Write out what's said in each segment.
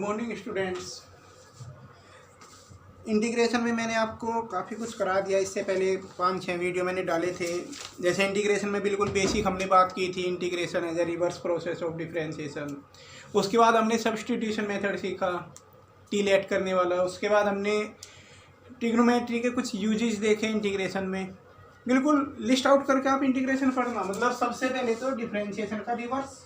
Morning students. Integration में मैंने आपको काफ़ी कुछ करा दिया। इससे पहले 5-6 वीडियो मैंने डाले थे। जैसे इंटीग्रेशन में बिल्कुल बेसिक हमने बात की थी, integration as a reverse process of differentiation. उसके बाद हमने सब्स्टिट्यूशन मेथड सीखा, टीलेट करने वाला। उसके बाद हमने ट्रिग्नोमेट्री के कुछ यूजेस देखे इंटीग्रेशन में। बिल्कुल लिस्ट आउट करके आप इंटीग्रेशन पढ़ना। मतलब सबसे पहले तो डिफरेंशिएशन का रिवर्स,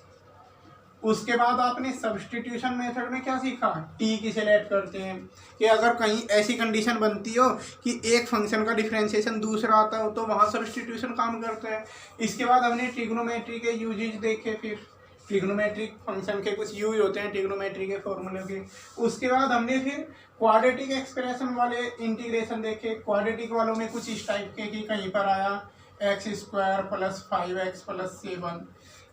उसके बाद आपने सब्स्टिट्यूशन मेथड में क्या सीखा, टी किसे लेट करते हैं, कि अगर कहीं ऐसी कंडीशन बनती हो कि एक फंक्शन का डिफरेंशिएशन दूसरा आता हो तो वहाँ सब्स्टिट्यूशन काम करता है। इसके बाद हमने ट्रिग्नोमेट्री के यूजेज देखे, फिर ट्रिग्नोमेट्रिक फंक्शन के कुछ यूज होते हैं ट्रिग्नोमेट्री के फॉर्मूले के। उसके बाद हमने फिर क्वाड्रेटिक एक्सप्रेशन वाले इंटीग्रेशन देखे। क्वाड्रेटिक वालों में कुछ इस टाइप के कि कहीं पर आया x² + 5x + 7,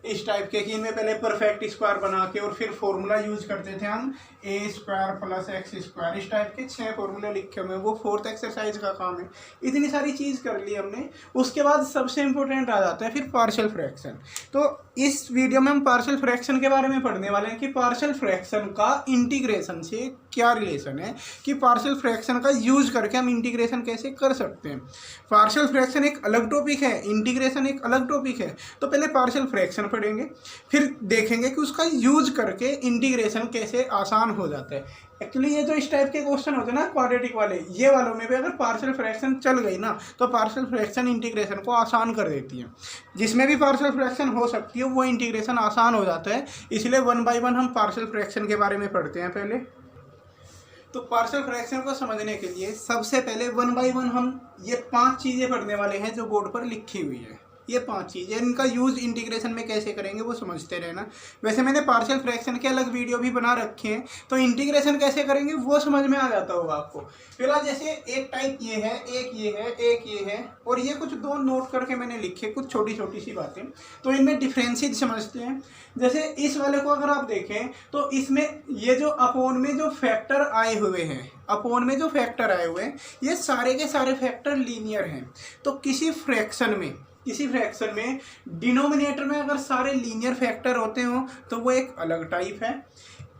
इस टाइप के कि इनमें पहले परफेक्ट स्क्वायर बना के और फिर फॉर्मूला यूज करते थे हम a² + x²। इस टाइप के 6 फॉर्मूले लिखे हुए हैं, वो 4th एक्सरसाइज का काम है। इतनी सारी चीज़ कर ली हमने। उसके बाद सबसे इंपॉर्टेंट आ जाता है फिर पार्शियल फ्रैक्शन। तो इस वीडियो में हम पार्शियल फ्रैक्शन के बारे में पढ़ने वाले हैं कि पार्शियल फ्रैक्शन का इंटीग्रेशन से क्या रिलेशन है, कि पार्शियल फ्रैक्शन का यूज करके हम इंटीग्रेशन कैसे कर सकते हैं। पार्शियल फ्रैक्शन एक अलग टॉपिक है, इंटीग्रेशन एक अलग टॉपिक है। तो पहले पार्शियल फ्रैक्शन पढ़ेंगे, फिर देखेंगे कि उसका यूज करके इंटीग्रेशन कैसे आसान हो जाता है। एक्चुअली ये जो इस टाइप के क्वेश्चन होते हैं ना क्वाड्रेटिक वाले, ये वालों में भी अगर पार्शियल फ्रैक्शन चल गई ना तो पार्शियल फ्रैक्शन इंटीग्रेशन को आसान कर देती है। जिसमें भी पार्शियल फ्रैक्शन हो सकती है वो इंटीग्रेशन आसान हो जाता है। इसलिए 1 बाय 1 हम पार्शियल फ्रैक्शन के बारे में पढ़ते हैं। पहले तो पार्शियल फ्रैक्शन को समझने के लिए सबसे पहले 1 बाय 1 हम ये 5 चीज़ें पढ़ने वाले हैं जो बोर्ड पर लिखी हुई है। ये 5 चीज़ें, इनका यूज़ इंटीग्रेशन में कैसे करेंगे वो समझते रहना। वैसे मैंने पार्शियल फ्रैक्शन के अलग वीडियो भी बना रखे हैं, तो इंटीग्रेशन कैसे करेंगे वो समझ में आ जाता होगा आपको। फिलहाल जैसे एक टाइप ये है, एक ये है, एक ये है, और ये कुछ 2 नोट करके मैंने लिखे, कुछ छोटी छोटी सी बातें। तो इनमें डिफरेंशिएट समझते हैं। जैसे इस वाले को अगर आप देखें तो इसमें ये जो अपोन में जो फैक्टर आए हुए हैं, अपोन में जो फैक्टर आए हुए हैं, ये सारे के सारे फैक्टर लीनियर हैं। तो किसी फ्रैक्शन में डिनोमिनेटर में अगर सारे लीनियर फैक्टर होते हो तो वो एक अलग टाइप है।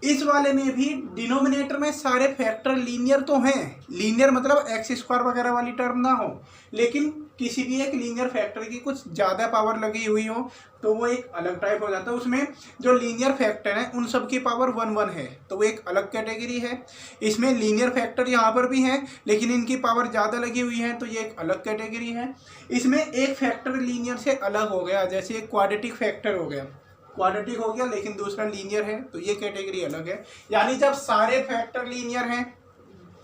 इस वाले में भी डिनोमिनेटर में सारे फैक्टर लीनियर तो हैं, लीनियर मतलब x² वगैरह वाली टर्म ना हो, लेकिन किसी भी एक लीनियर फैक्टर की कुछ ज़्यादा पावर लगी हुई हो तो वो एक अलग टाइप हो जाता है। उसमें जो लीनियर फैक्टर हैं उन सब की पावर 1 है, तो वो एक अलग कैटेगरी है। इसमें लीनियर फैक्टर यहाँ पर भी हैं लेकिन इनकी पावर ज़्यादा लगी हुई है, तो ये एक अलग कैटेगरी है। इसमें एक फैक्टर लीनियर से अलग हो गया, जैसे एक क्वाड्रेटिक फैक्टर हो गया, क्वाड्रेटिक हो गया लेकिन दूसरा लीनियर है, तो ये कैटेगरी अलग है। यानी जब सारे फैक्टर लीनियर हैं,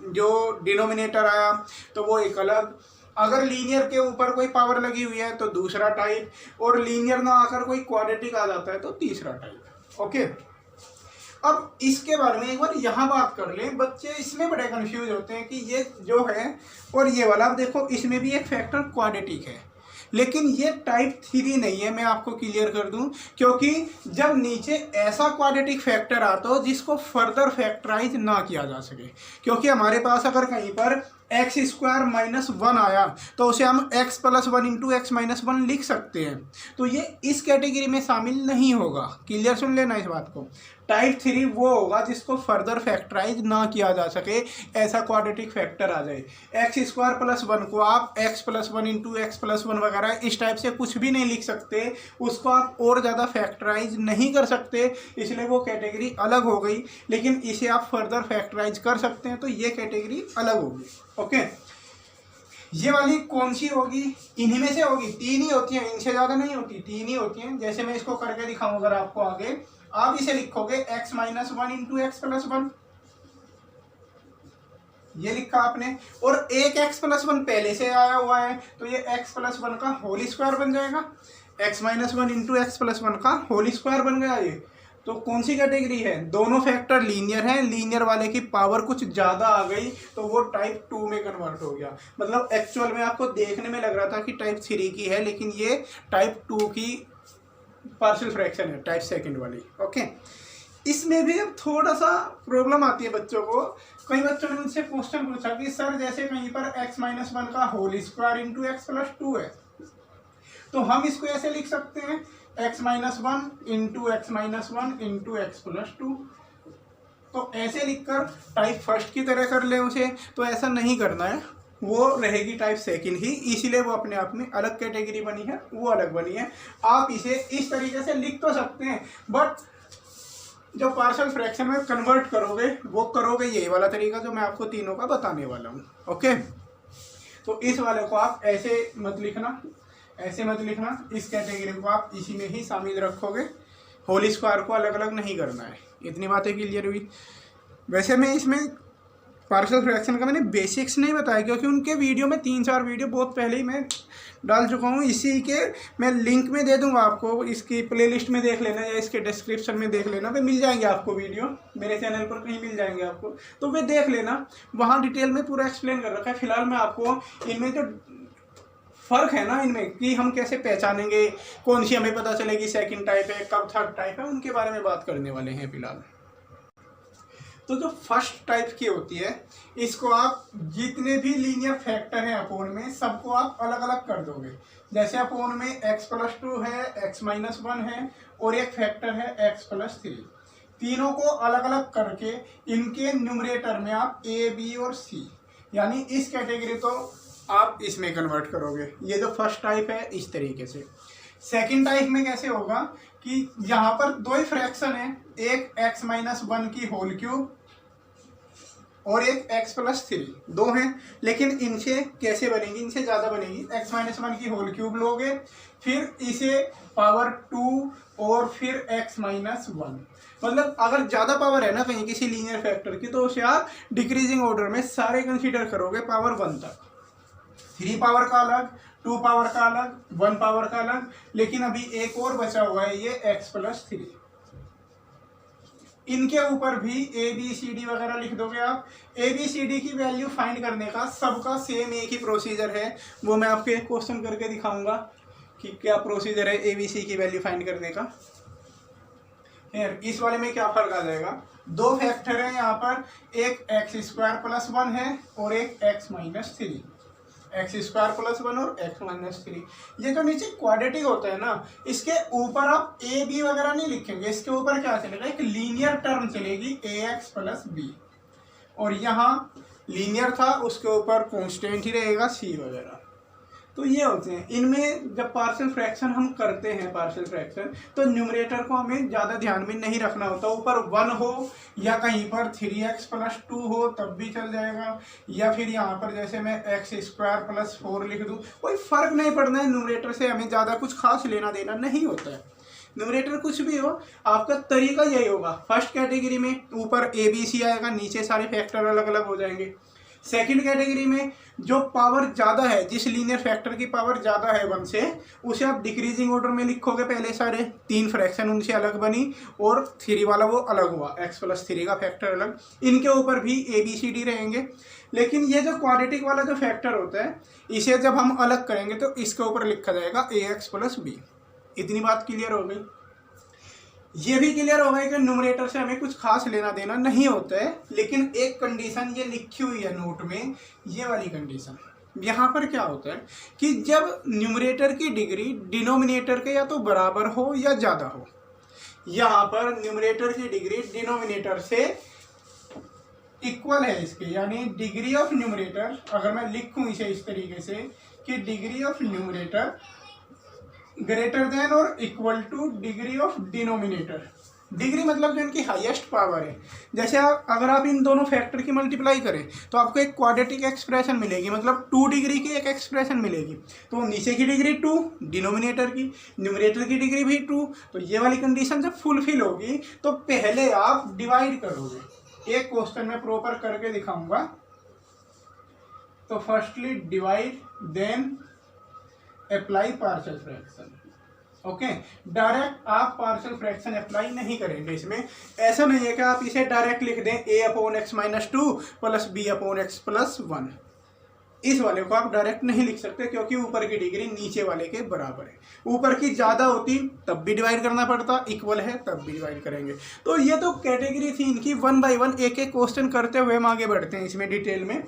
जो डिनोमिनेटर आया तो वो एक अलग, अगर लीनियर के ऊपर कोई पावर लगी हुई है तो दूसरा टाइप, और लीनियर ना आकर कोई क्वाड्रेटिक आ जाता है तो तीसरा टाइप। ओके, अब इसके बारे में एक बार यहाँ बात कर लें। बच्चे इसमें बड़े कंफ्यूज होते हैं कि ये जो है और ये वाला, अब देखो इसमें भी एक फैक्टर क्वाड्रेटिक है लेकिन ये टाइप 3 नहीं है। मैं आपको क्लियर कर दूं, क्योंकि जब नीचे ऐसा क्वाड्रेटिक फैक्टर आता हो जिसको फर्दर फैक्टराइज ना किया जा सके, क्योंकि हमारे पास अगर कहीं पर x² - 1 आया तो उसे हम x + 1 × x - 1 लिख सकते हैं, तो ये इस कैटेगरी में शामिल नहीं होगा। क्लियर सुन लेना इस बात को। टाइप 3 वो होगा जिसको फर्दर फैक्टराइज ना किया जा सके, ऐसा क्वाड्रेटिक फैक्टर आ जाए। x² + 1 को आप x + 1 × x + 1 वगैरह इस टाइप से कुछ भी नहीं लिख सकते, उसको आप और ज़्यादा फैक्टराइज नहीं कर सकते, इसलिए वो कैटेगरी अलग हो गई। लेकिन इसे आप फर्दर फैक्टराइज कर सकते हैं, तो ये कैटेगरी अलग होगी। ओके, ये वाली कौन सी होगी, इन्हीं में से होगी। 3 ही होती हैं, इनसे ज़्यादा नहीं होती, 3 ही होती हैं। जैसे मैं इसको करके दिखाऊँ अगर आपको आगे, आप इसे लिखोगे x - 1 × x + 1, ये लिखा आपने, और एक x + 1 पहले से आया हुआ है तो ये x + 1 का होल स्क्वायर बन जाएगा। x - 1 × x + 1 का होल स्क्वायर बन गया ये। तो कौन सी कैटेगरी है, दोनों फैक्टर लीनियर हैं, लीनियर वाले की पावर कुछ ज़्यादा आ गई तो वो टाइप 2 में कन्वर्ट हो गया। मतलब एक्चुअल में आपको देखने में लग रहा था कि टाइप 3 की है, लेकिन ये टाइप 2 की पार्शियल फ्रैक्शन है, टाइप 2 वाली। ओके, इसमें भी अब थोड़ा सा प्रॉब्लम आती है बच्चों को। कई बच्चों ने मुझसे क्वेश्चन पूछा कि सर जैसे कहीं पर x - 1 का होल स्क्वायर × x + 2 है, तो हम इसको ऐसे लिख सकते हैं x - 1 × x - 1 × x + 2। तो ऐसे लिखकर टाइप फर्स्ट की तरह कर ले उसे, तो ऐसा नहीं करना है, वो रहेगी टाइप सेकंड ही, इसीलिए वो अपने आप में अलग कैटेगरी बनी है, वो अलग बनी है। आप इसे इस तरीके से लिख तो सकते हैं, बट जो पार्शियल फ्रैक्शन में कन्वर्ट करोगे वो करोगे यही वाला तरीका जो मैं आपको तीनों का बताने वाला हूँ। ओके, तो इस वाले को आप ऐसे मत लिखना, ऐसे मत लिखना, इस कैटेगरी को आप इसी में ही शामिल रखोगे, होल स्क्वायर को अलग अलग नहीं करना है। इतनी बातें क्लियर हुई। वैसे मैं इसमें पार्शियल फ्रैक्शन का मैंने बेसिक्स नहीं बताया, क्योंकि उनके वीडियो में 3-4 वीडियो बहुत पहले ही मैं डाल चुका हूँ। इसी के मैं लिंक में दे दूंगा आपको, इसकी प्लेलिस्ट में देख लेना या इसके डिस्क्रिप्शन में देख लेना, वे मिल जाएंगे आपको वीडियो, मेरे चैनल पर कहीं मिल जाएंगे आपको, तो वे देख लेना, वहाँ डिटेल में पूरा एक्सप्लेन कर रखा है। फिलहाल मैं आपको इनमें जो फ़र्क है ना इनमें कि हम कैसे पहचानेंगे, कौन सी हमें पता चलेगी सेकंड टाइप है, कब थर्ड टाइप है, उनके बारे में बात करने वाले हैं फिलहाल। तो जो फर्स्ट टाइप की होती है, इसको आप जितने भी लीनियर फैक्टर हैं अपोन में, सबको आप अलग अलग कर दोगे। जैसे अपोन में x+2 है, x-1 है, और एक फैक्टर है x+3, तीनों को अलग अलग करके इनके न्यूमरेटर में आप a, b और c, यानी इस कैटेगरी तो आप इसमें कन्वर्ट करोगे। ये जो फर्स्ट टाइप है इस तरीके से। सेकंड टाइप में कैसे होगा कि यहाँ पर दो ही फ्रैक्शन है, एक x-1 की होल क्यूब और एक x+3, दो हैं, लेकिन इनसे कैसे बनेगी, इनसे ज़्यादा बनेगी। x-1 की होल क्यूब लोगे, फिर इसे पावर 2 और फिर x-1, मतलब अगर ज़्यादा पावर है ना कहीं किसी लीनियर फैक्टर की, तो उसे आप डिक्रीजिंग ऑर्डर में सारे कंसीडर करोगे पावर 1 तक। 3 पावर का अलग, 2 पावर का अलग, 1 पावर का अलग, लेकिन अभी एक और बचा हुआ है ये x+3। इनके ऊपर भी ABCD वगैरह लिख दोगे आप। ABCD की वैल्यू फाइंड करने का सबका सेम एक ही प्रोसीजर है, वो मैं आपको एक क्वेश्चन करके दिखाऊंगा कि क्या प्रोसीजर है ABC की वैल्यू फाइंड करने का। इस वाले में क्या फर्क आ जाएगा, दो फैक्टर है यहाँ पर, एक x² + 1 है और एक x-3, x² + 1 और x-3। ये जो नीचे क्वाड्रेटिक होता है ना, इसके ऊपर आप a b वगैरह नहीं लिखेंगे, इसके ऊपर क्या चलेगा, एक लीनियर टर्म चलेगी ax + b, और यहाँ लीनियर था उसके ऊपर कांस्टेंट ही रहेगा c वगैरह। तो ये होते हैं इनमें। जब पार्शियल फ्रैक्शन हम करते हैं पार्शियल फ्रैक्शन, तो न्यूमरेटर को हमें ज़्यादा ध्यान में नहीं रखना होता, ऊपर 1 हो या कहीं पर 3x+2 हो तब भी चल जाएगा, या फिर यहाँ पर जैसे मैं x² + 4 लिख दूँ, कोई फ़र्क नहीं पड़ना है। न्यूमरेटर से हमें ज़्यादा कुछ खास लेना देना नहीं होता है। न्यूमरेटर कुछ भी हो, आपका तरीका यही होगा। फर्स्ट कैटेगरी में ऊपर ABC आएगा, नीचे सारे फैक्टर अलग अलग हो जाएंगे। सेकंड कैटेगरी में जो पावर ज़्यादा है, जिस लीनियर फैक्टर की पावर ज़्यादा है 1 से, उसे आप डिक्रीजिंग ऑर्डर में लिखोगे। पहले सारे 3 फ्रैक्शन उनसे अलग बनी और 3 वाला वो अलग हुआ, x+3 का फैक्टर अलग। इनके ऊपर भी ABCD रहेंगे, लेकिन ये जो क्वाड्रेटिक वाला जो फैक्टर होता है, इसे जब हम अलग करेंगे तो इसके ऊपर लिखा जाएगा ax + b। इतनी बात क्लियर हो गई। ये भी क्लियर हो गया कि न्यूमरेटर से हमें कुछ खास लेना देना नहीं होता है, लेकिन एक कंडीशन ये लिखी हुई है नोट में, ये वाली कंडीशन। यहाँ पर क्या होता है कि जब न्यूमरेटर की डिग्री डिनोमिनेटर के या तो बराबर हो या ज़्यादा हो, यहाँ पर न्यूमरेटर की डिग्री डिनोमिनेटर से इक्वल है इसके, यानी डिग्री ऑफ न्यूमरेटर, अगर मैं लिखूँ इसे इस तरीके से कि degree of numerator greater than और equal to degree of denominator. Degree मतलब जो इनकी हाईएस्ट पावर है। जैसे अगर आप इन दोनों फैक्टर की मल्टीप्लाई करें तो आपको एक क्वाड्रेटिक एक्सप्रेशन मिलेगी, मतलब 2 डिग्री की एक एक्सप्रेशन मिलेगी। तो नीचे की डिग्री 2 डिनोमिनेटर की, न्यूमरेटर की डिग्री भी 2। तो ये वाली कंडीशन जब फुलफिल होगी तो पहले आप डिवाइड करोगे। एक क्वेश्चन में प्रॉपर करके दिखाऊंगा। तो firstly divide, then apply partial fraction. Okay, direct आप पार्शियल फ्रैक्शन अप्लाई नहीं करेंगे इसमें। ऐसा नहीं है कि आप इसे डायरेक्ट लिख दें a/x-2 + b/x+1। इस वाले को आप डायरेक्ट नहीं लिख सकते, क्योंकि ऊपर की डिग्री नीचे वाले के बराबर है। ऊपर की ज़्यादा होती तब भी डिवाइड करना पड़ता, इक्वल है तब भी डिवाइड करेंगे। तो ये तो कैटेगरी थी इनकी। 1 बाय 1 एक एक क्वेश्चन करते हुए हम आगे बढ़ते हैं इसमें डिटेल में।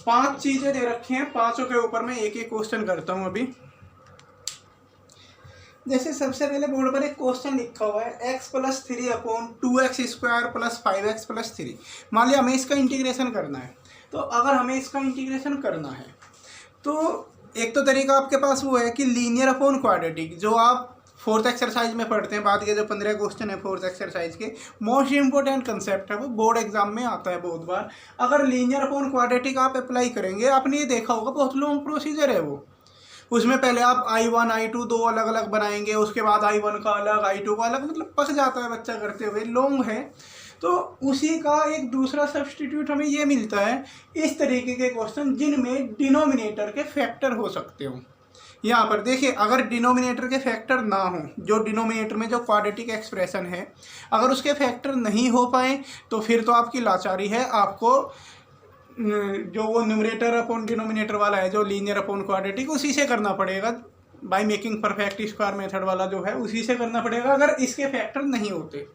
5 चीज़ें दे रखी हैं, 5 के ऊपर मैं एक एक क्वेश्चन करता हूँ अभी। जैसे सबसे पहले बोर्ड पर एक क्वेश्चन लिखा हुआ है x plus 3/2x² plus 5x+3। मान लिया हमें इसका इंटीग्रेशन करना है। तो अगर हमें इसका इंटीग्रेशन करना है तो एक तो तरीका आपके पास वो है कि लीनियर अपॉन क्वाड्रेटिक, जो आप फोर्थ एक्सरसाइज में पढ़ते हैं। बाद के जो 15 क्वेश्चन है फोर्थ एक्सरसाइज के, मोस्ट इंपॉर्टेंट कंसेप्ट है, वो बोर्ड एग्जाम में आता है बहुत बार। अगर लीनियर अपॉन क्वाड्रेटिक आप अप्लाई करेंगे, आपने ये देखा होगा बहुत लॉन्ग प्रोसीजर है वो। उसमें पहले आप I1 I2 दो अलग अलग बनाएंगे, उसके बाद I1 का अलग I2 का अलग, मतलब पक जाता है बच्चा करते हुए, लॉन्ग है। तो उसी का एक दूसरा सब्सटीट्यूट हमें ये मिलता है, इस तरीके के क्वेश्चन जिनमें डिनोमिनेटर के फैक्टर हो सकते हो। यहाँ पर देखिए, अगर डिनोमिनेटर के फैक्टर ना हो, जो डिनोमिनेटर में जो क्वाड्रेटिक एक्सप्रेशन है, अगर उसके फैक्टर नहीं हो पाए तो फिर तो आपकी लाचारी है। आपको जो वो न्यूमरेटर अपॉन डिनोमिनेटर वाला है, जो लीनियर अपॉन क्वाड्रेटिक, उसी से करना पड़ेगा। By making perfect square method वाला जो है, उसी से करना पड़ेगा अगर इसके फैक्टर नहीं होते।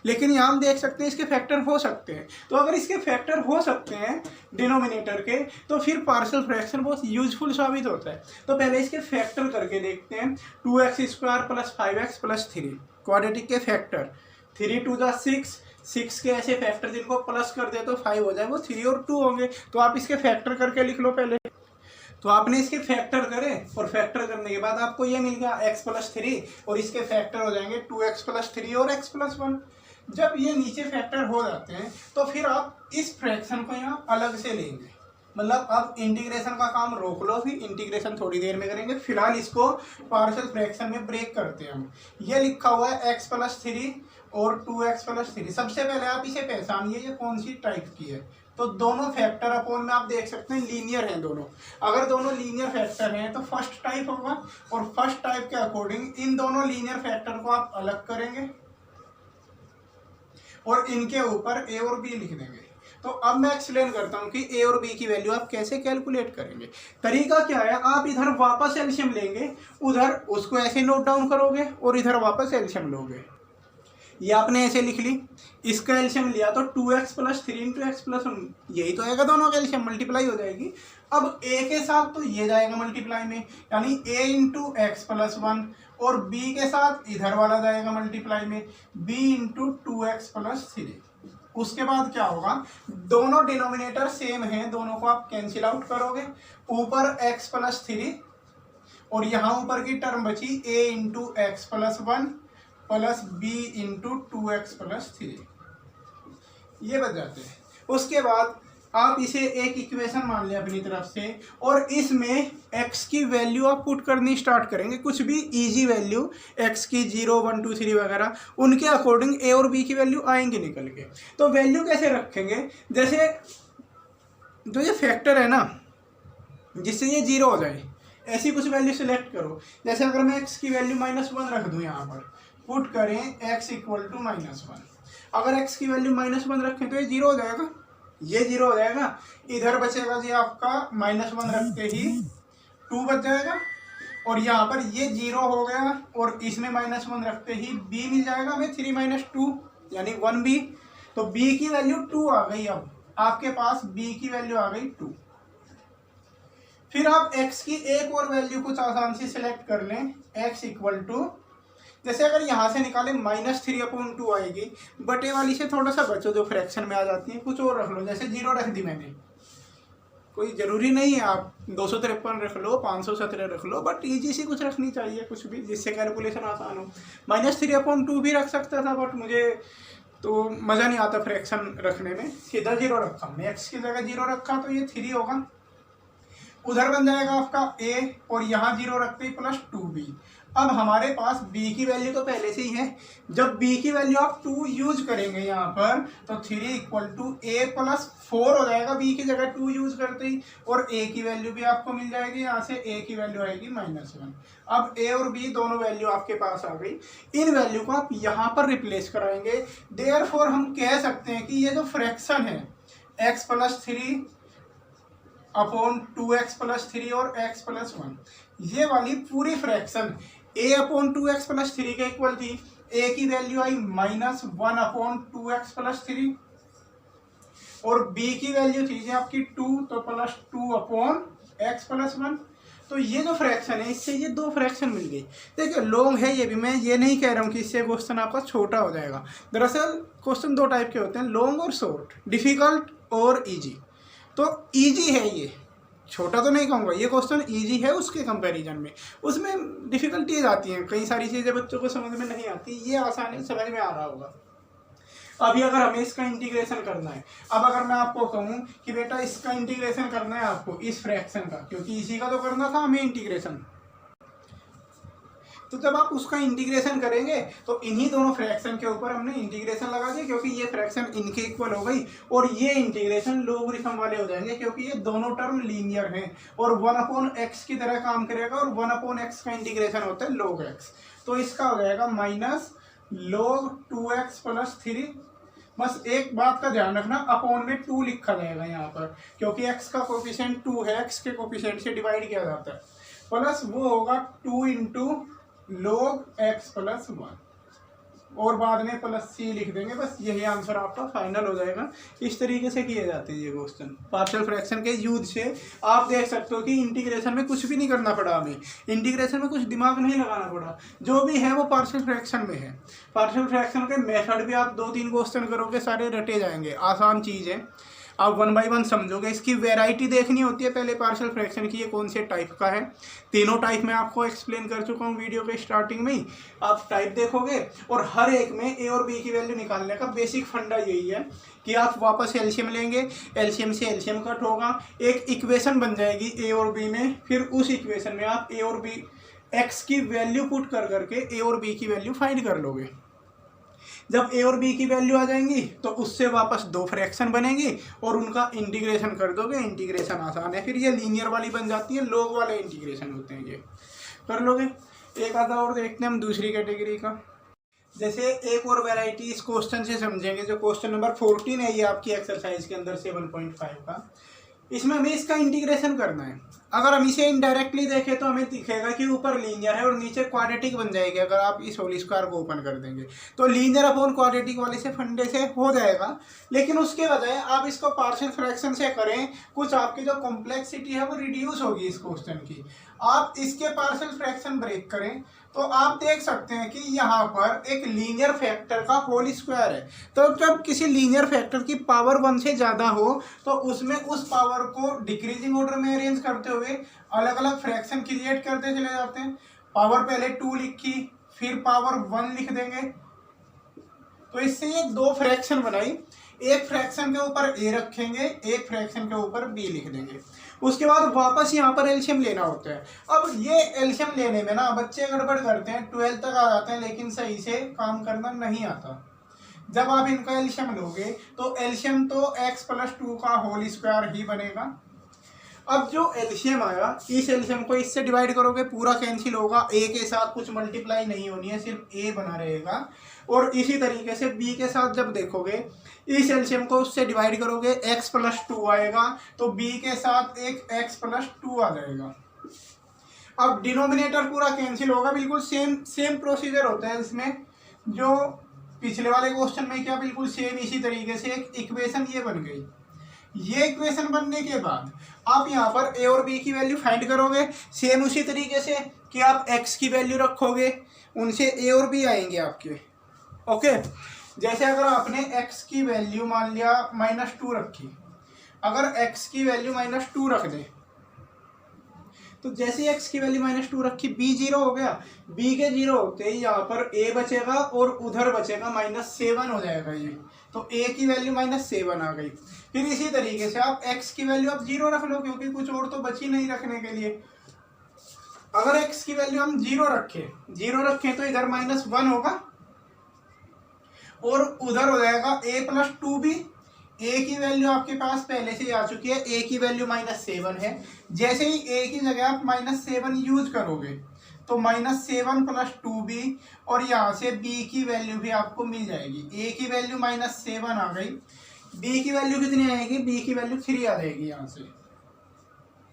लेकिन यहाँ हम देख सकते हैं इसके फैक्टर हो सकते हैं। तो अगर इसके फैक्टर हो सकते हैं डिनोमिनेटर के, तो फिर पार्शियल फ्रैक्शन बहुत यूजफुल साबित होता है। तो पहले इसके फैक्टर करके देखते हैं। 2x² प्लस 5x+3 क्वाड्रेटिक के फैक्टर। 3 2 6, 6 के ऐसे फैक्टर जिनको प्लस कर दे तो 5 हो जाए, वो 3 और 2 होंगे। तो आप इसके फैक्टर करके लिख लो पहले। तो आपने इसके फैक्टर करे और फैक्टर करने के बाद आपको ये मिल गया x+3, और इसके फैक्टर हो जाएंगे 2x+3 और x+1। जब ये नीचे फैक्टर हो जाते हैं तो फिर आप इस फ्रैक्शन को यहाँ अलग से लेंगे। मतलब अब इंटीग्रेशन का काम रोक लो, फिर इंटीग्रेशन थोड़ी देर में करेंगे। फिलहाल इसको पार्शियल फ्रैक्शन में ब्रेक करते हैं हम। ये लिखा हुआ है x+3 और 2x+3। सबसे पहले आप इसे पहचानिए ये कौन सी टाइप की है। तो दोनों फैक्टर अपॉन में आप देख सकते हैं लीनियर हैं दोनों। अगर दोनों लीनियर फैक्टर हैं तो फर्स्ट टाइप होगा, और फर्स्ट टाइप के अकॉर्डिंग इन दोनों लीनियर फैक्टर को आप अलग करेंगे और इनके ऊपर a और b लिख देंगे। तो अब मैं एक्सप्लेन करता हूं कि a और b की वैल्यू आप कैसे कैलकुलेट करेंगे। तरीका क्या है, आप इधर वापस एलसीएम लेंगे, उधर उसको ऐसे नोट डाउन करोगे और इधर वापस एलसीएम लोगे। ये आपने ऐसे लिख ली, इसका एलसीएम लिया तो 2x+3 × x+1, यही तो आएगा, दोनों का एलसीएम मल्टीप्लाई हो जाएगी। अब a के साथ तो ये जाएगा मल्टीप्लाई में, यानी a × x+1, और b के साथ इधर वाला जाएगा मल्टीप्लाई में, b × 2x+3। उसके बाद क्या होगा, दोनों डिनोमिनेटर सेम हैं, दोनों को आप कैंसिल आउट करोगे। ऊपर x+3 और यहाँ ऊपर की टर्म बची a × x+1 plus b × 2x+3, ये बच जाते हैं। उसके बाद आप इसे एक इक्वेशन मान लें अपनी तरफ से, और इसमें x की वैल्यू आप पुट करनी स्टार्ट करेंगे। कुछ भी इजी वैल्यू x की 0 1 2 3 वगैरह, उनके अकॉर्डिंग a और b की वैल्यू आएंगी निकल के। तो वैल्यू कैसे रखेंगे, जैसे जो ये फैक्टर है ना, जिससे ये 0 हो जाए, ऐसी कुछ वैल्यू सिलेक्ट करो। जैसे अगर मैं x की वैल्यू -1 रख दूँ, यहाँ पर पुट करें x = -1। अगर x की वैल्यू -1 रखें तो ये 0 हो जाएगा, ये 0 हो जाएगा। इधर बचेगा जी आपका -1 रखते ही 2 बच जाएगा, और यहाँ पर ये 0 हो गया, और इसमें -1 रखते ही b मिल जाएगा हमें 3 - 2 यानी 1b। तो b की वैल्यू 2 आ गई। अब आपके पास b की वैल्यू आ गई 2। फिर आप x की एक और वैल्यू कुछ आसान से सिलेक्ट कर लें, x = जैसे अगर यहाँ से निकाले -3/2 आएगी, बटे वाली से थोड़ा सा बचो जो फ्रैक्शन में आ जाती है, कुछ और रख लो। जैसे 0 रख दी मैंने, कोई ज़रूरी नहीं है आप 253 रख लो, 517 रख लो, बट ईजी सी कुछ रखनी चाहिए, कुछ भी जिससे कैलकुलेशन आसान हो। -3/2 भी रख सकता था, बट मुझे तो मज़ा नहीं आता फ्रैक्शन रखने में, सीधा 0 रखा हमने। x की जगह 0 रखा तो ये 3 होगा। उधर बन जाएगा आपका a, और यहाँ 0 रखते ही +2b। अब हमारे पास b की वैल्यू तो पहले से ही है। जब b की वैल्यू आप 2 यूज करेंगे यहाँ पर, तो 3 = a + 4 हो जाएगा b की जगह 2 यूज करते ही, और a की वैल्यू भी आपको मिल जाएगी। यहाँ से a की वैल्यू आएगी -1। अब a और b दोनों वैल्यू आपके पास आ गई। इन वैल्यू को आप यहाँ पर रिप्लेस कराएंगे। देयरफॉर हम कह सकते हैं कि ये जो फ्रैक्शन है x+3 अपॉन 2x+3 और x+1, ये वाली पूरी फ्रैक्शन a/2x+3 के इक्वल थी। a की वैल्यू आई -1/2x+3, और b की वैल्यू थी आपकी 2, तो +2/x+1। तो ये जो फ्रैक्शन है इससे ये दो फ्रैक्शन मिल गई। देखिए लॉन्ग है ये भी, मैं ये नहीं कह रहा हूँ कि इससे क्वेश्चन आपका छोटा हो जाएगा। दरअसल क्वेश्चन दो टाइप के होते हैं, लॉन्ग और शॉर्ट, डिफ़िकल्ट और ईजी। तो ईजी है ये, छोटा तो नहीं कहूँगा, ये क्वेश्चन ईजी है उसके कंपैरिजन में। उसमें डिफ़िकल्टीज आती हैं, कई सारी चीज़ें बच्चों को समझ में नहीं आती, ये आसानी से समझ में आ रहा होगा। अभी अगर हमें इसका इंटीग्रेशन करना है, अब अगर मैं आपको कहूँ कि बेटा इसका इंटीग्रेशन करना है आपको इस फ्रैक्शन का, क्योंकि इसी का तो करना था हमें इंटीग्रेशन, तो जब आप उसका इंटीग्रेशन करेंगे तो इन्हीं दोनों फ्रैक्शन के ऊपर हमने इंटीग्रेशन लगा दिया, क्योंकि ये फ्रैक्शन इनके इक्वल हो गई, और ये इंटीग्रेशन लोगरिथम वाले हो जाएंगे, क्योंकि ये दोनों टर्म लीनियर हैं और 1/x की तरह काम करेगा, और 1/x का इंटीग्रेशन होता है log x। तो इसका हो जाएगा माइनस log 2x + 3। बस एक बात का ध्यान रखना, अपॉन में 2 लिखा जाएगा यहाँ पर, क्योंकि x का कोफिशिएंट 2 है, x के कोफिशिएंट से डिवाइड किया जाता है, प्लस वो होगा 2 × log x + 1, और बाद में प्लस c लिख देंगे। बस यही आंसर आपका फाइनल हो जाएगा। इस तरीके से किए जाते हैं ये क्वेश्चन पार्शियल फ्रैक्शन के यूज से। आप देख सकते हो कि इंटीग्रेशन में कुछ भी नहीं करना पड़ा हमें, इंटीग्रेशन में कुछ दिमाग नहीं लगाना पड़ा, जो भी है वो पार्शियल फ्रैक्शन में है। पार्शियल फ्रैक्शन के मेथड भी आप 2-3 क्वेश्चन करोगे सारे रटे जाएंगे, आसान चीज़ है। आप 1 बाय 1 समझोगे। इसकी वैरायटी देखनी होती है पहले पार्शियल फ्रैक्शन की, ये कौन से टाइप का है। तीनों टाइप मैं आपको एक्सप्लेन कर चुका हूँ वीडियो के स्टार्टिंग में ही। आप टाइप देखोगे और हर एक में ए और बी की वैल्यू निकालने का बेसिक फंडा यही है कि आप वापस एलसीएम लेंगे, एलसीएम से एलसीएम कट होगा, एक इक्वेशन बन जाएगी ए और बी में, फिर उस इक्वेशन में आप ए और बी एक्स की वैल्यू पुट कर करके ए और बी की वैल्यू फाइंड कर लोगे। जब ए और बी की वैल्यू आ जाएंगी तो उससे वापस दो फ्रैक्शन बनेंगी और उनका इंटीग्रेशन कर दोगे। इंटीग्रेशन आसान है, फिर ये लीनियर वाली बन जाती है, लोग वाले इंटीग्रेशन होते हैं, ये कर लोगे। एक आधा और देखते हैं हम दूसरी कैटेगरी का। जैसे एक और वैरायटी इस क्वेश्चन से समझेंगे, जो क्वेश्चन नंबर 14 है ये आपकी एक्सरसाइज के अंदर 7.5 का। इसमें हमें इसका इंटीग्रेशन करना है। अगर हम इसे इनडायरेक्टली देखें तो हमें दिखेगा कि ऊपर लीनियर है और नीचे क्वाड्रेटिक बन जाएगी। अगर आप इस होल स्क्वायर को ओपन कर देंगे तो लीनियर अपॉन क्वाड्रेटिक वाले से फंडे से हो जाएगा, लेकिन उसके बजाय आप इसको पार्शियल फ्रैक्शन से करें, कुछ आपकी जो कॉम्प्लेक्सिटी है वो रिड्यूस होगी इस क्वेश्चन की। आप इसके पार्शियल फ्रैक्शन ब्रेक करें तो आप देख सकते हैं कि यहाँ पर एक लीनियर फैक्टर का होल स्क्वायर है। तो जब किसी लीनियर फैक्टर की पावर 1 से ज़्यादा हो तो उसमें उस पावर को डिक्रीजिंग ऑर्डर में अरेंज करते हुए अलग अलग फ्रैक्शन क्रिएट करते चले जाते हैं। पावर पहले 2 लिखी, फिर पावर 1 लिख देंगे, तो इससे ये दो फ्रैक्शन बनाई। एक फ्रैक्शन के ऊपर ए रखेंगे, एक फ्रैक्शन के ऊपर बी लिख देंगे। उसके बाद वापस यहाँ पर एलसीएम लेना होता है। अब ये एलसीएम लेने में ना बच्चे गड़बड़ करते हैं, 12 तक आ जाते हैं लेकिन सही से काम करना नहीं आता। जब आप इनका एलसीएम लोगे तो एलसीएम तो x + 2 का होल स्क्वायर ही बनेगा। अब जो एलसीएम आया, इस एलसीएम को इससे डिवाइड करोगे, पूरा कैंसिल होगा, ए के साथ कुछ मल्टीप्लाई नहीं होनी है, सिर्फ ए बना रहेगा। और इसी तरीके से बी के साथ जब देखोगे, इस एलसीएम को उससे डिवाइड करोगे, x + 2 आएगा, तो बी के साथ एक x + 2 आ जाएगा। अब डिनोमिनेटर पूरा कैंसिल होगा, बिल्कुल सेम प्रोसीजर होता है इसमें जो पिछले वाले क्वेश्चन में किया, बिल्कुल सेम इसी तरीके से एक इक्वेशन ये बन गई। ये इक्वेशन बनने के बाद आप यहाँ पर ए और बी की वैल्यू फाइंड करोगे, सेम उसी तरीके से कि आप x की वैल्यू रखोगे, उनसे ए और बी आएंगे आपके। ओके, जैसे अगर आपने x की वैल्यू मान लिया -2 रखी, अगर x की वैल्यू -2 रख दें तो जैसे x की वैल्यू -2 रखी, b 0 हो गया, b के 0 होते ही यहाँ पर a बचेगा और उधर बचेगा -7 हो जाएगा ये, तो a की वैल्यू -7 आ गई। फिर इसी तरीके से आप x की वैल्यू आप 0 रख लो, क्योंकि कुछ और तो बची नहीं रखने के लिए। अगर x की वैल्यू हम 0 रखें तो इधर -1 होगा और उधर हो जाएगा a + 2b। a की वैल्यू आपके पास पहले से ही आ चुकी है, a की वैल्यू -7 है। जैसे ही a की जगह आप -7 यूज करोगे तो -7 + 2b, और यहाँ से b की वैल्यू भी आपको मिल जाएगी। a की वैल्यू -7 आ गई, b की वैल्यू कितनी आएगी, b की वैल्यू 3 आ जाएगी। यहाँ से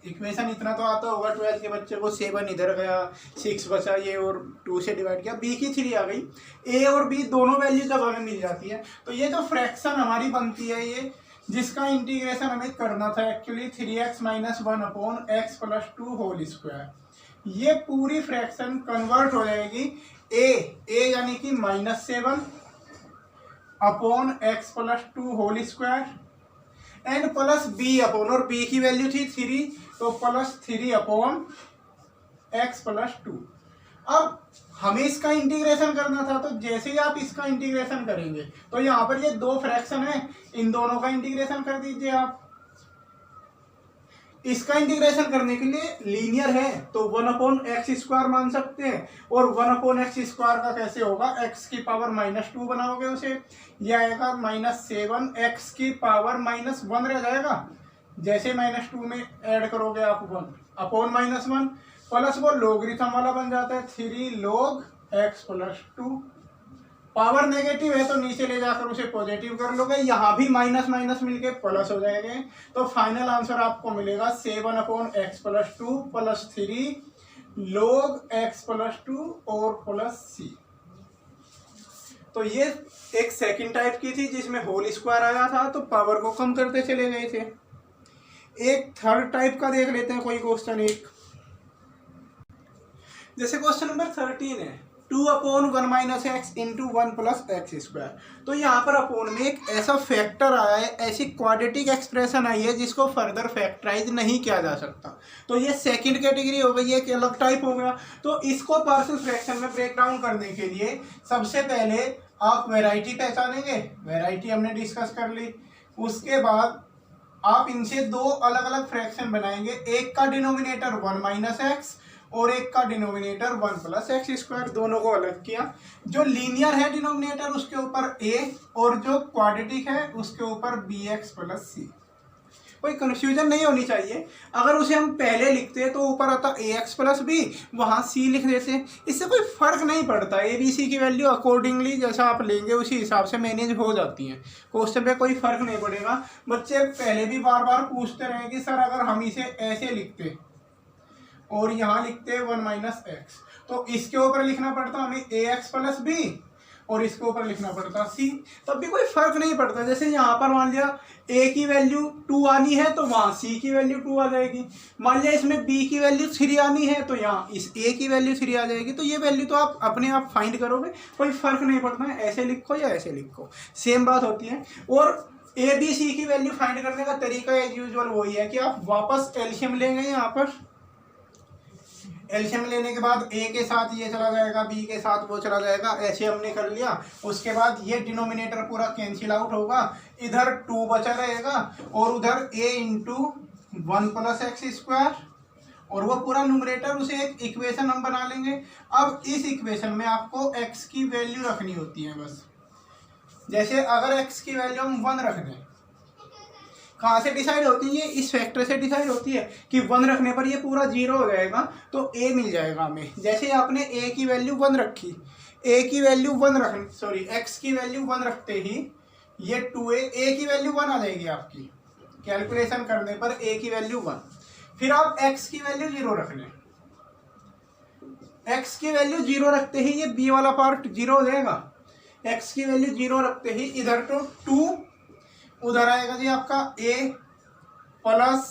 इक्वेशन इतना तो आता होगा 12 के बच्चे को, 7 इधर गया, 6 बचा ये और 2 से डिवाइड किया, b की 3 आ गई। a और b दोनों वैल्यू जब हमें मिल जाती है तो ये जो फ्रैक्शन हमारी बनती है, ये जिसका इंटीग्रेशन हमें करना था actually 3x minus 1 upon x plus 2 whole square. ये पूरी फ्रैक्शन कन्वर्ट हो जाएगी ए यानी कि -7 upon x plus 2 whole square and plus B upon, और बी की वैल्यू थी 3 तो +3 अपॉन एक्स प्लस 2। अब हमें इसका इंटीग्रेशन करना था, तो जैसे ही आप इसका इंटीग्रेशन करेंगे तो यहाँ पर ये दो फ्रैक्शन है, इन दोनों का इंटीग्रेशन कर दीजिए आप। इसका इंटीग्रेशन करने के लिए लीनियर है तो 1/x² मान सकते हैं, और 1/x² का कैसे होगा, x की पावर -2 बनाओगे उसे, यह आएगा -7 x की पावर -1 रह जाएगा। जैसे -2 में ऐड करोगे आप 1 अपॉन -1 प्लस वो लोगरिथम वाला बन जाता है 3 log x plus 2। Power negative है तो नीचे ले जाकर उसे पॉजिटिव कर लोगे, यहाँ भी माइनस माइनस मिलके प्लस हो जाएंगे, तो फाइनल आंसर आपको मिलेगा 7/x plus 2 plus 3 log x plus 2 और प्लस c। तो ये एक सेकंड टाइप की थी जिसमें होल स्क्वायर आया था, तो पावर को कम करते चले गए थे। एक थर्ड टाइप का देख लेते हैं कोई क्वेश्चन एक, जैसे क्वेश्चन नंबर 13 है 2/1 - x इंटू 1 + x²। तो यहाँ पर अपोन में एक ऐसा फैक्टर आया है, ऐसी क्वाड्रेटिक एक्सप्रेशन आई है जिसको फर्दर फैक्टराइज नहीं किया जा सकता। तो ये सेकंड कैटेगरी हो गई, एक अलग टाइप हो गया। तो इसको पार्शियल फ्रैक्शन में ब्रेक डाउन करने के लिए सबसे पहले आप वैरायटी पहचानेंगे, वैरायटी हमने डिस्कस कर ली। उसके बाद आप इनसे दो अलग अलग फ्रैक्शन बनाएंगे, एक का डिनोमिनेटर 1 - x और एक का डिनोमिनेटर 1 + x², दोनों को अलग किया। जो लीनियर है डिनोमिनेटर उसके ऊपर a और जो क्वाड्रेटिक है उसके ऊपर bx + c। कोई कंफ्यूजन नहीं होनी चाहिए। अगर उसे हम पहले लिखते तो ऊपर आता ax + b, वहाँ c लिख देते, इससे कोई फर्क नहीं पड़ता। a b c की वैल्यू अकॉर्डिंगली जैसा आप लेंगे उसी हिसाब से मैनेज हो जाती हैं, क्वेश्चन पे कोई फर्क नहीं पड़ेगा। बच्चे पहले भी बार बार पूछते रहे कि सर अगर हम इसे ऐसे लिखते और यहाँ लिखते 1 - x, तो इसके ऊपर लिखना पड़ता हमें ax + b और इसके ऊपर लिखना पड़ता c, तब भी कोई फर्क नहीं पड़ता। जैसे यहाँ पर मान लिया a की वैल्यू 2 आनी है तो वहाँ c की वैल्यू 2 आ जाएगी। मान लिया इसमें b की वैल्यू 3 आनी है तो यहाँ इस a की वैल्यू 3 आ जाएगी। तो ये वैल्यू तो आप अपने आप फाइंड करोगे, कोई फर्क नहीं पड़ता है, ऐसे लिखो या ऐसे लिखो सेम बात होती है। और a b c की वैल्यू फाइंड करने का तरीका एज यूजुअल वही है कि आप वापस एलसीएम लेंगे। यहाँ पर एलसीएम लेने के बाद a के साथ ये चला जाएगा, b के साथ वो चला जाएगा, ऐसे हमने कर लिया। उसके बाद ये डिनोमिनेटर पूरा कैंसिल आउट होगा, इधर 2 बचा रहेगा और उधर a इंटू 1 + x² और वो पूरा न्यूमरेटर, उसे एक इक्वेशन हम बना लेंगे। अब इस इक्वेशन में आपको x की वैल्यू रखनी होती है बस। जैसे अगर x की वैल्यू हम 1 रख दें, कहाँ से डिसाइड होती है, ये इस फैक्टर से डिसाइड होती है कि 1 रखने पर ये पूरा 0 हो जाएगा तो a मिल जाएगा हमें। जैसे आपने a की वैल्यू 1 रखी, a की वैल्यू 1 रखनी, सॉरी x की वैल्यू 1 रखते ही ये 2a, a की वैल्यू 1 आ जाएगी आपकी कैलकुलेशन करने पर, a की वैल्यू 1। फिर आप x की वैल्यू 0 रख लें, x की वैल्यू 0 रखते ही ये b वाला पार्ट 0 हो जाएगा। x की वैल्यू 0 रखते ही इधर तो 2, उधर आएगा जी आपका a +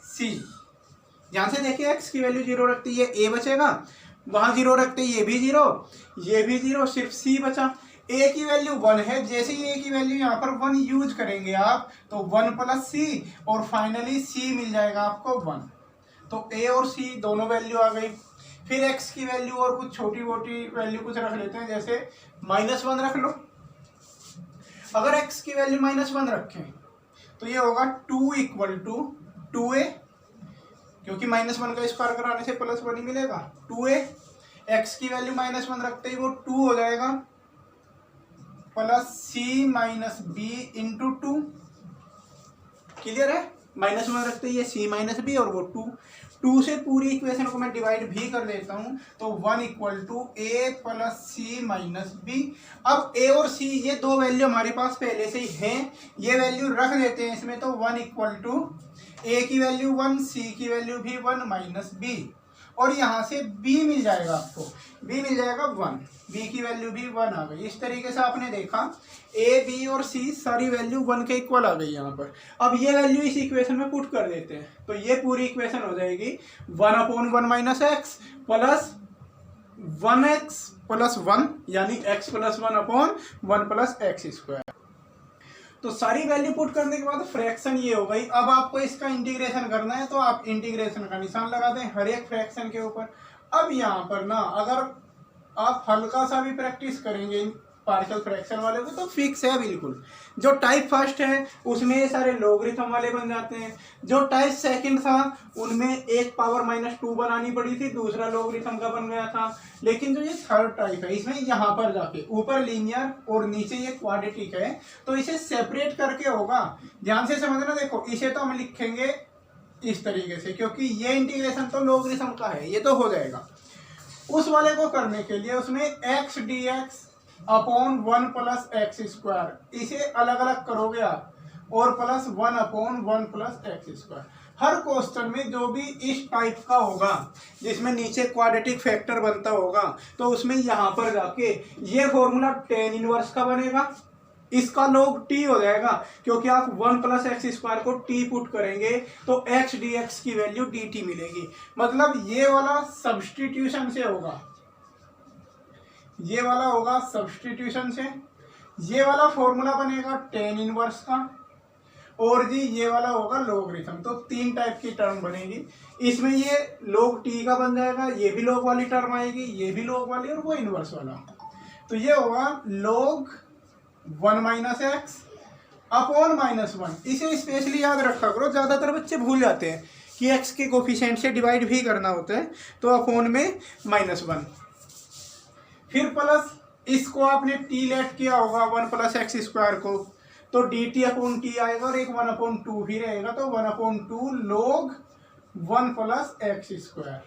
c। ध्यान से देखिए x की वैल्यू 0 रखते ही ये a बचेगा, वहाँ 0 रखते ही ये भी 0, ये भी 0, सिर्फ c बचा। a की वैल्यू 1 है, जैसे ही a की वैल्यू यहाँ पर 1 यूज करेंगे आप तो 1 + c और फाइनली c मिल जाएगा आपको 1। तो a और c दोनों वैल्यू आ गई। फिर x की वैल्यू और कुछ छोटी मोटी वैल्यू कुछ रख लेते हैं, जैसे -1 रख लो। अगर x की वैल्यू -1 रखें तो ये होगा 2 = 2a, क्योंकि -1 का स्क्वायर कराने से +1 ही मिलेगा। 2a, x की वैल्यू -1 रखते ही वो 2 हो जाएगा प्लस c - b × 2। क्लियर है? -1 रखते ही ये c - b और वो 2 से पूरी इक्वेशन को मैं डिवाइड भी कर देता हूँ तो 1 = a + c - b। अब a और c ये दो वैल्यू हमारे पास पहले से ही हैं, ये वैल्यू रख देते हैं इसमें। तो 1 = a की वैल्यू 1, c की वैल्यू भी 1 - b। और यहाँ से b मिल जाएगा आपको, b मिल जाएगा 1, b की वैल्यू भी 1 आ गई। इस तरीके से आपने देखा a b और c सारी वैल्यू 1 के इक्वल आ गई यहाँ पर। अब ये वैल्यू इस इक्वेशन में पुट कर देते हैं तो ये पूरी इक्वेशन हो जाएगी 1/1 minus x plus 1x plus 1 यानी x plus 1/1 plus x square. तो सारी वैल्यू पुट करने के बाद फ्रैक्शन ये हो गई। अब आपको इसका इंटीग्रेशन करना है तो आप इंटीग्रेशन का निशान लगा दें हर एक फ्रैक्शन के ऊपर। अब यहाँ पर ना अगर आप हल्का सा भी प्रैक्टिस करेंगे पार्शियल फ्रैक्शन वाले को तो फिक्स है बिल्कुल। जो टाइप फर्स्ट है उसमें ये सारे लॉगरिथम वाले बन जाते हैं, जो टाइप सेकंड था उनमें 1 पावर -2 बनानी पड़ी थी, दूसरा लॉगरिथम का बन गया था। लेकिन जो ये थर्ड टाइप है इसमें यहाँ पर जाके ऊपर लीनियर और नीचे ये क्वाड्रेटिक है तो इसे सेपरेट करके होगा। ध्यान से समझना, देखो इसे तो हम लिखेंगे इस तरीके से क्योंकि ये इंटीग्रेशन तो लॉगरिथम का है, ये तो हो जाएगा। उस वाले को करने के लिए उसमें x dx upon 1 plus x square इसे अलग अलग करोगे आप और प्लस 1/1 प्लस एक्स स्क्वायर। हर क्वेश्चन में जो भी इस टाइप का होगा जिसमें नीचे क्वाड्रेटिक फैक्टर बनता होगा तो उसमें यहाँ पर जाके ये फॉर्मूला tan इनवर्स का बनेगा, इसका log t हो जाएगा क्योंकि आप 1 प्लस एक्स स्क्वायर को t पुट करेंगे तो x dx की वैल्यू dt मिलेगी। मतलब ये वाला सब्सटीट्यूशन से होगा, ये वाला होगा सब्सटीट्यूशन से, ये वाला फॉर्मूला बनेगा tan इनवर्स का और जी ये वाला होगा लॉगरिथम। तो 3 टाइप की टर्म बनेगी। इसमें ये log t का बन जाएगा, ये भी log वाली टर्म आएगी, ये भी log वाली और वो इनवर्स वाला। तो ये होगा log 1 माइनस एक्स अपॉन -1। इसे स्पेशली याद रखा करो, ज़्यादातर बच्चे भूल जाते हैं कि x के कोफिशिएंट से डिवाइड भी करना होता है तो अपॉन में -1। फिर प्लस इसको आपने t लेट किया होगा 1 प्लस एक्स स्क्वायर को तो dt अपॉन t आएगा और एक 1/2 भी रहेगा तो 1/2 log 1 प्लस एक्स स्क्वायर।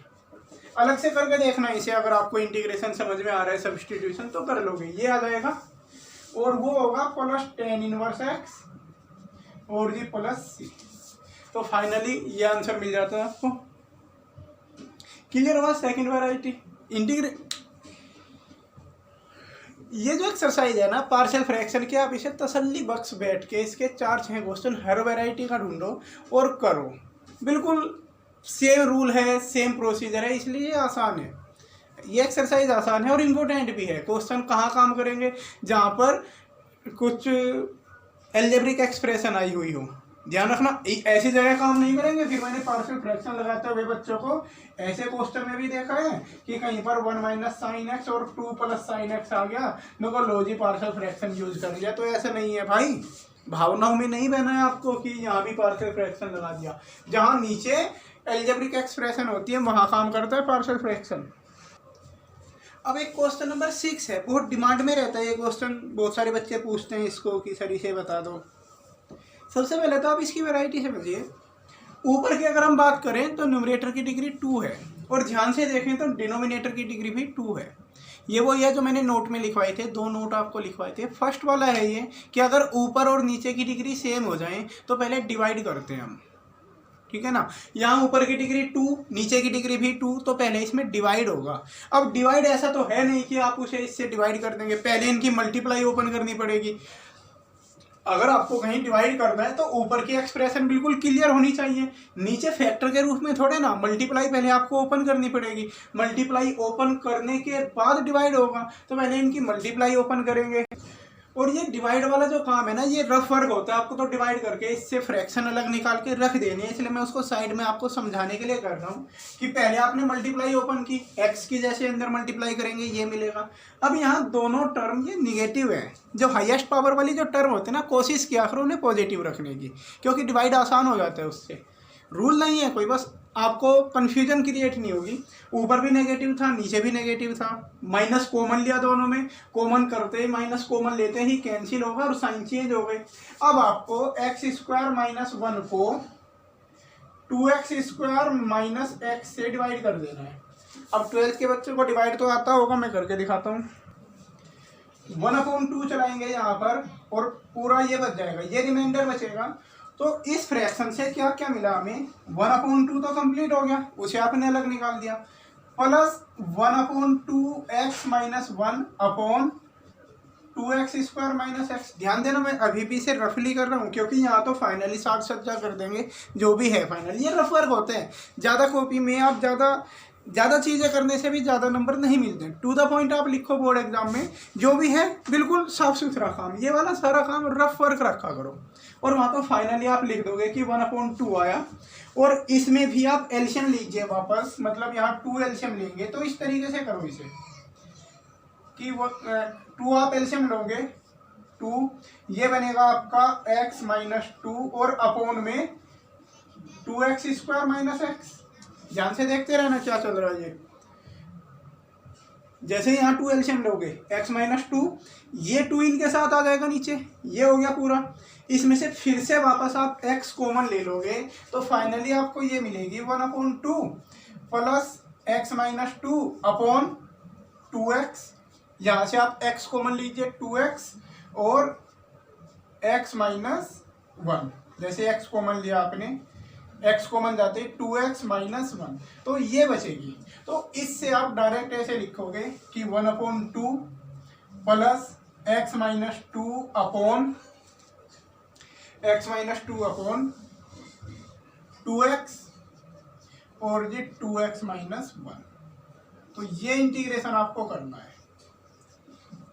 अलग से करके देखना इसे, अगर आपको इंटीग्रेशन समझ में आ रहा है सब्सटीट्यूशन तो कर लोगे, ये आ जाएगा। और वो होगा प्लस tan इनवर्स एक्स और जी प्लस c। तो फाइनली ये आंसर मिल जाता है आपको। क्लियर हुआ सेकंड वैरायटी इंटीग्रेट। ये जो एक्सरसाइज है ना पार्शियल फ्रैक्शन की, आप इसे तसल्ली बख्श बैठ के इसके 4-6 क्वेश्चन हर वैरायटी का ढूंढो और करो। बिल्कुल सेम रूल है, सेम प्रोसीजर है, इसलिए आसान है। ये एक्सरसाइज आसान है और इम्पोर्टेंट भी है। क्वेश्चन कहाँ काम करेंगे? जहाँ पर कुछ एल्जेब्रिक एक्सप्रेशन आई हुई हो। ध्यान रखना ऐसी जगह काम नहीं करेंगे। फिर मैंने पार्शियल फ्रैक्शन लगाते हुए बच्चों को ऐसे क्वेश्चन में भी देखा है कि कहीं पर 1 माइनस साइन एक्स और 2 प्लस साइन एक्स आ गया, मेरे को लो जी पार्शियल फ्रैक्शन यूज कर लिया। तो ऐसा नहीं है भाई, भावनाओं में नहीं बहना है आपको कि यहाँ भी पार्शियल फ्रैक्शन लगा दिया। जहाँ नीचे एल्जेब्रिक एक्सप्रेशन होती है वहाँ काम करता है पार्शियल फ्रैक्शन। अब एक क्वेश्चन नंबर 6 है, बहुत डिमांड में रहता है ये क्वेश्चन, बहुत सारे बच्चे पूछते हैं इसको कि सर इसे बता दो। सबसे पहले तो आप इसकी वैरायटी समझिए। ऊपर की अगर हम बात करें तो न्यूमरेटर की डिग्री 2 है और ध्यान से देखें तो डिनोमिनेटर की डिग्री भी 2 है। ये वो है जो मैंने नोट में लिखवाए थे, 2 नोट आपको लिखवाए थे। फर्स्ट वाला है ये कि अगर ऊपर और नीचे की डिग्री सेम हो जाए तो पहले डिवाइड करते हैं हम, ठीक है ना। यहाँ ऊपर की डिग्री 2, नीचे की डिग्री भी 2, तो पहले इसमें डिवाइड होगा। अब डिवाइड ऐसा तो है नहीं कि आप उसे इससे डिवाइड कर देंगे, पहले इनकी मल्टीप्लाई ओपन करनी पड़ेगी। अगर आपको कहीं डिवाइड करना है तो ऊपर की एक्सप्रेशन बिल्कुल क्लियर होनी चाहिए, नीचे फैक्टर के रूप में थोड़े ना। मल्टीप्लाई पहले आपको ओपन करनी पड़ेगी, मल्टीप्लाई ओपन करने के बाद डिवाइड होगा, तो पहले इनकी मल्टीप्लाई ओपन करेंगे। और ये डिवाइड वाला जो काम है ना, ये रफ वर्क होता है। आपको तो डिवाइड करके इससे फ्रैक्शन अलग निकाल के रख देनी है, इसलिए मैं उसको साइड में आपको समझाने के लिए कर रहा हूँ कि पहले आपने मल्टीप्लाई ओपन की, एक्स की जैसे अंदर मल्टीप्लाई करेंगे ये मिलेगा। अब यहाँ दोनों टर्म ये निगेटिव है। जो हाईएस्ट पावर वाली जो टर्म होते हैं ना, कोशिश किया करो उन्हें पॉजिटिव रखने की, क्योंकि डिवाइड आसान हो जाता है उससे। रूल नहीं है कोई, बस आपको कन्फ्यूजन क्रिएट नहीं होगी। ऊपर भी नेगेटिव था, नीचे भी नेगेटिव था, माइनस कॉमन लिया दोनों में, कॉमन करते ही माइनस कॉमन लेते ही कैंसिल होगा और साइन चेंज हो गए। अब आपको एक्स स्क्वायर माइनस 1 को 2x² माइनस एक्स से डिवाइड कर देना है। अब 12th के बच्चों को डिवाइड तो आता होगा, मैं करके दिखाता हूँ। 1/2 चलाएंगे यहाँ पर और पूरा ये बच जाएगा, ये रिमाइंडर बचेगा तो इस फ्रैक्शन से क्या क्या मिला हमें, 1/2 तो कंप्लीट हो गया, उसे आपने अलग निकाल दिया, प्लस 1/2x-1/2x² - x। ध्यान देना मैं अभी भी इसे रफली कर रहा हूँ क्योंकि यहाँ तो फाइनली साथ सज्जा कर देंगे जो भी है फाइनली, ये रफ वर्क होते हैं। ज़्यादा कॉपी में आप ज़्यादा चीज़ें करने से भी ज़्यादा नंबर नहीं मिलते। टू द पॉइंट आप लिखो बोर्ड एग्जाम में, जो भी है बिल्कुल साफ सुथरा काम, ये वाला सारा काम रफ वर्क रखा करो और वहाँ तो फाइनली आप लिख दोगे कि 1/2 आया। और इसमें भी आप एलशियम लीजिए वापस, मतलब यहाँ 2 एलशियम लेंगे तो इस तरीके से करो इसे कि वो 2 आप एलशियम लोगे 2, ये बनेगा आपका x-2 और अपोन में 2x² - x। ध्यान से देखते रहना क्या चल रहा है ये। जैसे यहाँ 2 एलशियम लोगे x-2, ये 2 इनके साथ आ जाएगा नीचे, ये हो गया पूरा। इसमें से फिर से वापस आप x कॉमन ले लोगे तो फाइनली आपको ये मिलेगी 1/2 प्लस x-2 अपॉन 2x। यहाँ से आप x कॉमन लीजिए 2x और x - 1, जैसे x कॉमन लिया आपने, x कॉमन जाते 2x - 1 तो ये बचेगी। तो इससे आप डायरेक्ट ऐसे लिखोगे कि 1/2 प्लस x - 2 अपॉन 2x और ये 2x - 1। तो ये इंटीग्रेशन आपको करना है।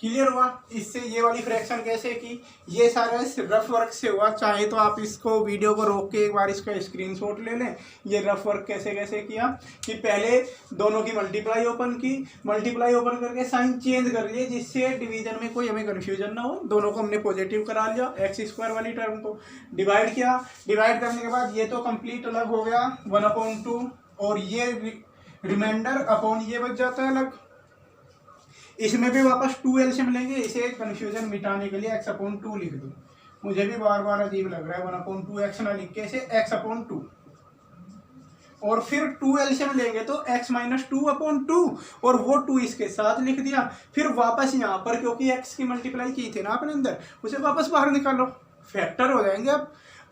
क्लियर हुआ? इससे ये वाली फ्रैक्शन कैसे की, ये सारा इस रफ वर्क से हुआ। चाहे तो आप इसको वीडियो को रोक के एक बार इसका स्क्रीनशॉट ले लें, ये रफ वर्क कैसे कैसे किया कि पहले दोनों की मल्टीप्लाई ओपन की, मल्टीप्लाई ओपन करके साइन चेंज कर लिए जिससे डिवीजन में कोई हमें कन्फ्यूजन ना हो। दोनों को हमने पॉजिटिव करा लिया, x² वाली टर्म को डिवाइड किया, डिवाइड करने के बाद ये तो कंप्लीट अलग हो गया 1/2 और ये रिमाइंडर अपॉन ये बच जाता है अलग। इसमें भी वापस 2 एलशियम लेंगे, इसे कंफ्यूजन मिटाने के लिए x/2 लिख दूं। मुझे भी बार बार अजीब लग रहा है 1/2 x ना लिख के इसे x/2 और फिर 2 एलशियम लेंगे तो x - 2/2 और वो 2 इसके साथ लिख दिया। फिर वापस यहाँ पर क्योंकि x की मल्टीप्लाई की थी ना अपने अंदर, उसे वापस बाहर निकालो, फैक्टर हो जाएंगे।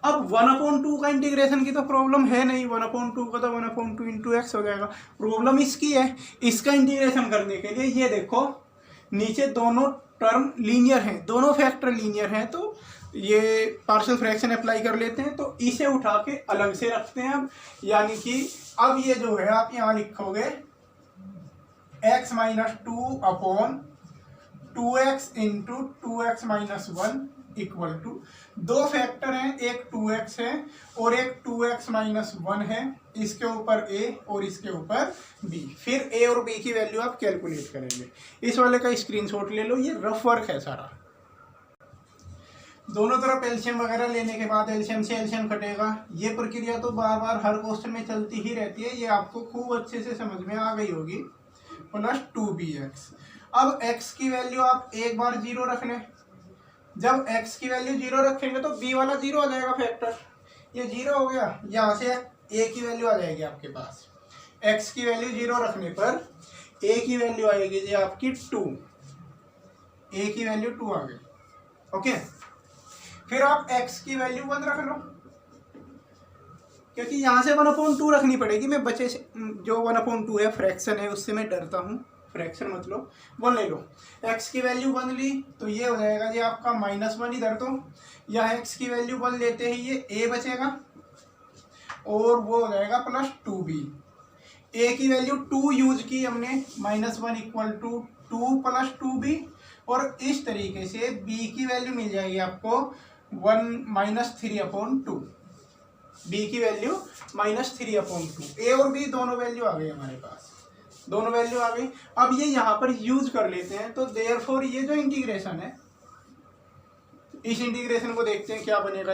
अब 1/2 का इंटीग्रेशन की तो प्रॉब्लम है नहीं, 1/2 का तो 1/2 इंटू एक्स हो जाएगा। प्रॉब्लम इसकी है, इसका इंटीग्रेशन करने के लिए ये देखो नीचे दोनों टर्म लीनियर हैं, दोनों फैक्टर लीनियर हैं, तो ये पार्शियल फ्रैक्शन अप्लाई कर लेते हैं। तो इसे उठा के अलग से रखते हैं अब, यानी कि अब ये जो है आप यहाँ लिखोगे x - 2 upon 2x into 2x - 1 equal to, दो फैक्टर हैं, एक 2x है और एक 2x - 1 है, इसके ऊपर a और इसके ऊपर b। फिर a और b की वैल्यू आप कैलकुलेट करेंगे। इस वाले का स्क्रीनशॉट ले लो, ये रफ वर्क है सारा। दोनों तरफ एलशियम वगैरह लेने के बाद एलशियम से एलशियम कटेगा। ये प्रक्रिया तो बार बार हर क्वेश्चन में चलती ही रहती है, ये आपको खूब अच्छे से समझ में आ गई होगी। Plus 2bx। अब x की वैल्यू आप एक बार 0 रख लें, जब x की वैल्यू 0 रखेंगे तो b वाला 0 आ जाएगा फैक्टर, ये 0 हो गया। यहाँ से a की वैल्यू आ जाएगी आपके पास, x की वैल्यू 0 रखने पर a की वैल्यू आएगी जी आपकी 2, a की वैल्यू 2 आ गई। ओके, फिर आप x की वैल्यू 1 रख लो, क्योंकि यहाँ से 1/2 रखनी पड़ेगी। मैं बचे से जो 1/2 है फ्रैक्शन है उससे मैं डरता हूँ, फ्रैक्शन मतलब 1 ले लो। x की वैल्यू 1 ली तो ये हो जाएगा जी आपका -1 इधर, तो यहाँ x की वैल्यू 1 लेते ही ये a बचेगा और वो हो जाएगा प्लस 2b। a की वैल्यू 2 यूज की हमने, -1 इक्वल टू 2 प्लस 2b, और इस तरीके से b की वैल्यू मिल जाएगी आपको 1 - 3/2। b की वैल्यू -3/2। a और b दोनों वैल्यू आ गई हमारे पास, दोनों वैल्यू आ गई। अब ये यहाँ पर यूज कर लेते हैं, तो देयरफॉर ये जो इंटीग्रेशन है, इस इंटीग्रेशन को देखते हैं क्या बनेगा।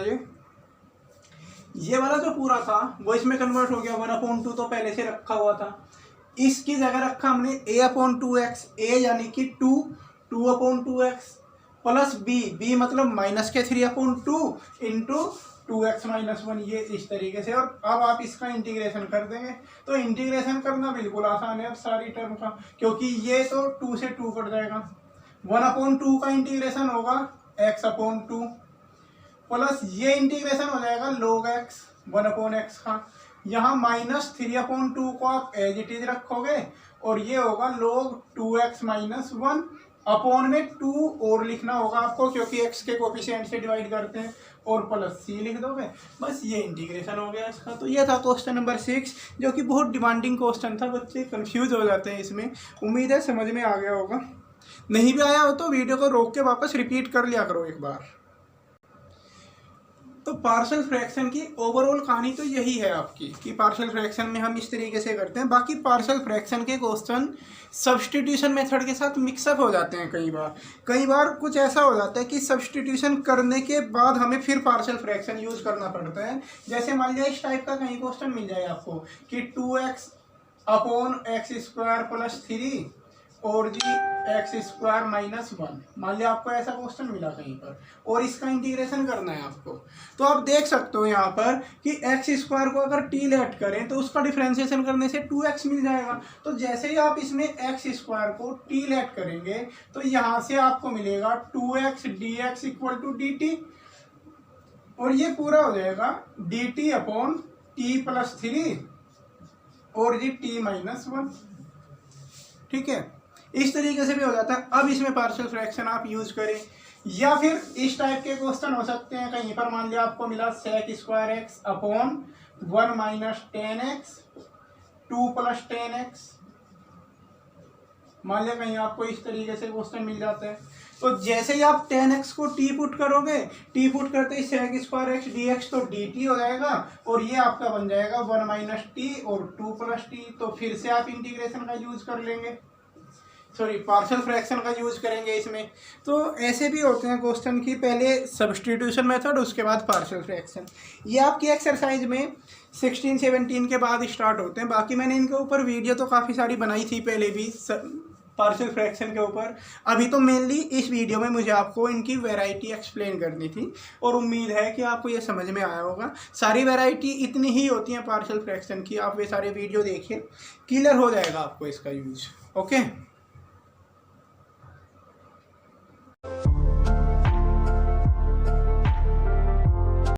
ये वाला जो पूरा था वो इसमें कन्वर्ट हो गया, 1/2 तो पहले से रखा हुआ था, इसकी जगह रखा हमने a/2x, a यानी कि 2/2x प्लस b मतलब -3/2 इंटू 2x - 1, ये इस तरीके से। और अब आप इसका इंटीग्रेशन कर देंगे, तो इंटीग्रेशन करना बिल्कुल आसान है अब सारी टर्म का, क्योंकि ये तो 2 से 2 कट जाएगा। 1/2 का इंटीग्रेशन होगा x/2 प्लस ये इंटीग्रेशन हो जाएगा log x 1/x का, यहाँ -3/2 को आप एज इट इज रखोगे और ये होगा log 2x - 1 अपॉन में 2 और लिखना होगा आपको क्योंकि x के कोफिशिएंट से डिवाइड करते हैं और प्लस c लिख दोगे, बस ये इंटीग्रेशन हो गया इसका। तो ये था क्वेश्चन नंबर 6 जो कि बहुत डिमांडिंग क्वेश्चन था, बच्चे कंफ्यूज हो जाते हैं इसमें। उम्मीद है समझ में आ गया होगा, नहीं भी आया हो तो वीडियो को रोक के वापस रिपीट कर लिया करो एक बार। तो पार्शियल फ्रैक्शन की ओवरऑल कहानी तो यही है आपकी कि पार्शियल फ्रैक्शन में हम इस तरीके से करते हैं। बाकी पार्शियल फ्रैक्शन के क्वेश्चन सब्स्टिट्यूशन मेथड के साथ मिक्सअप हो जाते हैं कई बार कुछ ऐसा हो जाता है कि सब्स्टिट्यूशन करने के बाद हमें फिर पार्शियल फ्रैक्शन यूज करना पड़ता है। जैसे मान लिया इस टाइप का कहीं क्वेश्चन मिल जाए आपको कि 2x अपॉन x² + 3 और जी x² - 1, मान लिया आपको ऐसा क्वेश्चन मिला कहीं पर और इसका इंटीग्रेशन करना है आपको। तो आप देख सकते हो यहाँ पर कि x² को अगर t लेट करें तो उसका डिफरेंशिएशन करने से 2x मिल जाएगा। तो जैसे ही आप इसमें x² को t लेट करेंगे तो यहाँ से आपको मिलेगा 2x dx = dt और ये पूरा हो जाएगा dt अपॉन t + 3 और जी t - 1, ठीक है। इस तरीके से भी हो जाता है। अब इसमें पार्शियल फ्रैक्शन आप यूज करें या फिर इस टाइप के क्वेश्चन हो सकते हैं। कहीं पर मान लिया आपको मिला sec² अपॉन 1 - 10x 2 + 10x, मान लिया कहीं आपको इस तरीके से क्वेश्चन मिल जाता है। तो जैसे ही आप 10x को t पुट करोगे, t पुट करते ही sec² dx तो dt हो जाएगा और ये आपका बन जाएगा 1 - t और 2 + t। तो फिर से आप इंटीग्रेशन का यूज कर लेंगे, सॉरी पार्शियल फ्रैक्शन का यूज करेंगे इसमें। तो ऐसे भी होते हैं क्वेश्चन की पहले सब्स्टिट्यूशन मेथड उसके बाद पार्शियल फ्रैक्शन। ये आपकी एक्सरसाइज में 16, 17 के बाद स्टार्ट होते हैं। बाकी मैंने इनके ऊपर वीडियो तो काफ़ी सारी बनाई थी पहले भी पार्शियल फ्रैक्शन के ऊपर। अभी तो मेनली इस वीडियो में मुझे आपको इनकी वैरायटी एक्सप्लेन करनी थी और उम्मीद है कि आपको ये समझ में आया होगा। सारी वैरायटी इतनी ही होती हैं पार्शियल फ्रैक्शन की, आप वे सारे वीडियो देखिए, क्लियर हो जाएगा आपको इसका यूज। ओके।